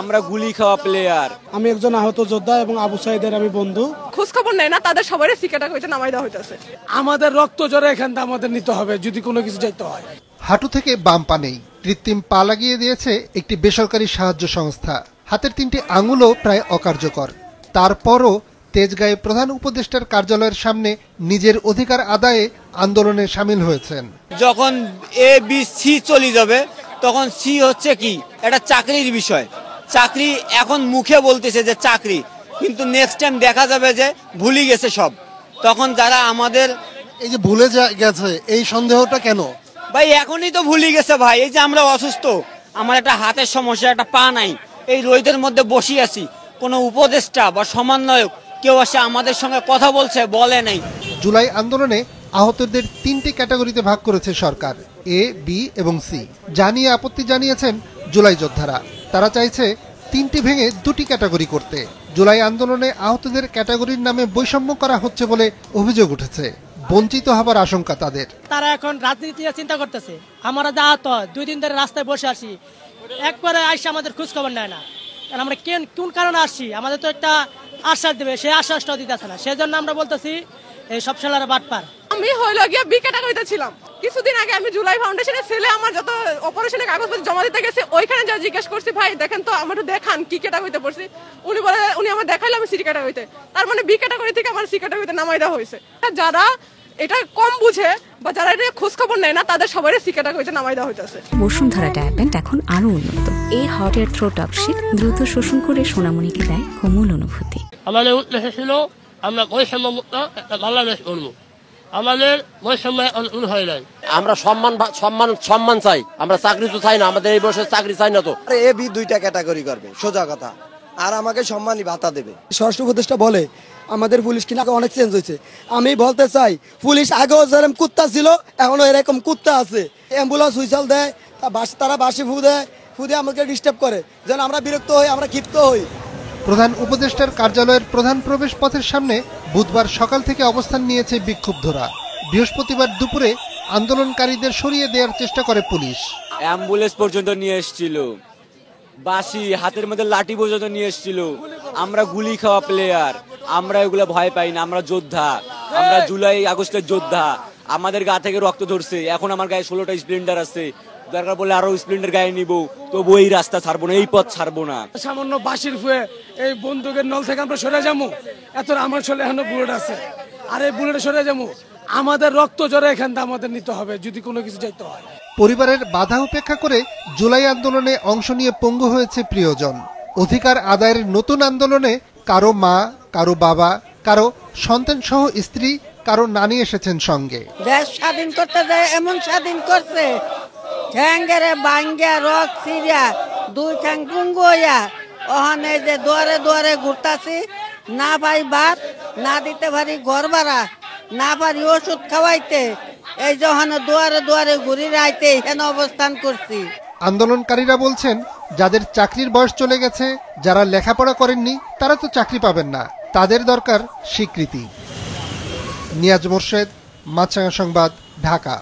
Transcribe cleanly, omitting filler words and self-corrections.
আমরা গুলি খাওয়া প্লেয়ার। আমি একজন আহত যোদ্ধা এবং আবু সাইদের আমি বন্ধু। খোঁজ খবর নেয় না, তাদের সবারই সিকেটা কইতে নামাই দেওয়া হইতাছে। আমাদের রক্ত জোরে এখান থেকে আমাদের নিতে হবে যদি কোনো কিছু যাইতে হয়। হাঁটু থেকে বাম পা নেই, কৃত্রিম পা লাগিয়ে দিয়েছে একটি বেসরকারি সাহায্য সংস্থা। হাতের 3টি আঙুলও প্রায় অকার্যকর। তারপরও তেজগাঁয়ে প্রধান উপদেষ্টার কার্যালয়ের সামনে নিজের অধিকার আদায়ে আন্দোলনে সামিল হয়েছেন। যখন এ বি সি চলে যাবে তখন সি হচ্ছে কি একটা চাকরির বিষয়। চাকরি এখন মুখে বলতেছে যে চাকরি, কিন্তু নেক্সট টাইম দেখা যাবে যে ভুলে গেছে সব। তখন যারা আমাদের এই যে ভুলে গেছে এই সন্দেহটা কেন ভাই? এখনই তো ভুলে গেছে ভাই। এই যে আমরা অসুস্থ, আমার একটা হাতের সমস্যা, একটা পা নাই, এই রোদের মধ্যে বসে আছি, কোনো উপদেষ্টা বা সমন্বয়ক কেউ আসে আমাদের সঙ্গে কথা বলছে? বলে নাই। জুলাই আন্দোলনে আহতদের 3টি ক্যাটাগরিতে ভাগ করেছে সরকার, এ, বি এবং সি। জানিয়ে আপত্তি জানিয়েছেন জুলাই যোদ্ধারা। তারা চাইছে 3টি ভেঙে 2টি ক্যাটাগরি করতে। জুলাই আন্দোলনে আহতদের ক্যাটাগরির নামে বৈষম্য করা হচ্ছে বলে অভিযোগ উঠেছে। বঞ্চিত হবার আশঙ্কা তাদের। তারা এখন রাজনীতি চিন্তা করতেছে। আমরা যা আহত 2 দিন ধরে রাস্তায় বসে আছি, একবারে আইসা আমাদের খোঁজ খবর নেয় না। আমরা কোন কারণে আসছি, আমাদের তো একটা আশ্বাস দেবে, সেই আশ্বাসটাও দিতেছে না। সেজন্য আমরা বলতেছি এই সব ছেলেরা বাটপার। আমি হইল গিয়া বি ক্যাটাগরিতে ছিলাম। কিছুদিন আগে আমি জুলাই ফাউন্ডেশনের ছেলে আমার যত অপারেশনের কাগজপত্র জমা দিতে গেছে, ওইখানে যা জিজ্ঞেস করছি, ভাই দেখেন তো আমার দেখান কি ক্যাটাগরিতে পড়ছি। উনি আমার দেখাইলে আমি সি ক্যাটাগরিতে, তার মানে বি ক্যাটাগরি থেকে আমার সি ক্যাটাগরিতে নামাই দেওয়া হয়েছে। যারা এটা কম বুঝে বা যারা এটা খোঁজ খবর নেয় না, তাদের সবারই সি ক্যাটাগরিতে নামাই দেওয়া হইতেছে। বসুন্ধরা ডায়াপেন্ট এখন আরো উন্নত। এই হট এয়ার থ্রো টপশিট দ্রুত শোষণ করে সোনামণিকে দেয় কোমল অনুভূতি। আমাদের উদ্দেশ্য ছিল আমরা বৈষম্যমুক্ত একটা বাংলাদেশ করবো। আমাদের বৈষম্য হয় নাই। আমরা সম্মান চাই, আমরা চাকরি তো চাই না। আমাদের এই বয়সে চাকরি চাই না তো। এ বি 2টা ক্যাটাগরি করবে, সোজা কথা। আর আমাকে সম্মানী ভাতা দেবে। স্বরাষ্ট্র উপদেষ্টা বলে আমাদের পুলিশ কিনা অনেক চেঞ্জ হয়েছে। আমি বলতে চাই, পুলিশ আগেও যেরকম কুত্তা ছিল, এখনো এরকম কুত্তা আছে। অ্যাম্বুলেন্স হুইসেল দেয়, তারা বাসি ফু দেয়, ফু দিয়ে আমাকে ডিস্টার্ব করে, যেন আমরা বিরক্ত হই, আমরা ক্ষিপ্ত হই। প্রধান উপদেষ্টার কার্যালয়ের প্রধান প্রবেশ পথের সামনে বুধবার সকাল থেকে অবস্থান নিয়েছে বিক্ষুব্ধরা। বৃহস্পতিবার দুপুরে আন্দোলনকারীদের সরিয়ে দেওয়ার চেষ্টা করে পুলিশ। অ্যাম্বুলেন্স পর্যন্ত নিয়ে এসেছিল, বাঁশি হাতের মধ্যে লাঠি পর্যন্ত নিয়ে এসেছিল। আমরা গুলি খাওয়া প্লেয়ার, আমরা এগুলো ভয় পাই না। আমরা যোদ্ধা, আমরা জুলাই আগস্টের যোদ্ধা। আমাদের গা থেকে রক্ত ধরছে। এখন আমার গায়ে 16টা স্প্লেন্ডার আছে, দরকার বলে আরো স্প্লেন্ডার গায়ে নিব, তবু এই রাস্তা ছাড়বো না, এই পথ ছাড়বো না। সামান্য বাঁশির ফুয়ে এই বন্দুকের নল থেকে আমরা সরে যাবো, এত আমার শরীরে এখনো বুলেট আছে, আর এই বুলেটে সরে যাবো। আমাদের রক্ত জোরে এখান থেকে আমাদের নিতে হবে যদি কোনো কিছু যাইতে হয়। পরিবারের বাধা উপেক্ষা করে জুলাই আন্দোলনে অংশ নিয়ে পঙ্গু হয়েছে প্রিয়জন। অধিকার আদায়ের নতুন আন্দোলনে কারো মা, কারো বাবা, কারো সন্তান সহ স্ত্রী, কারো নানি এসেছেন সঙ্গে। দেশ স্বাধীন করতে যায় এমন স্বাধীন করছে, ঠ্যাঙ্গেরে বাঙ্গা রক সিরিয়া 2 ঠ্যাং পুঙ্গু হইয়া ওখানে যে দুয়ারে দুয়ারে ঘুরতাছি। না পাই ভাত, না দিতে পারি ঘর ভাড়া, না পারি ওষুধ খাওয়াইতে, এই যখন দুয়ারে দুয়ারে ঘুরি রাইতে এখানে অবস্থান করছি। আন্দোলনকারীরা বলছেন, যাদের চাকরির বয়স চলে গেছে, যারা লেখাপড়া করেননি, তারা তো চাকরি পাবেন না। তাদের দরকার স্বীকৃতি। নিয়াজ মোর্শেদ, মাছরাঙা সংবাদ, ঢাকা।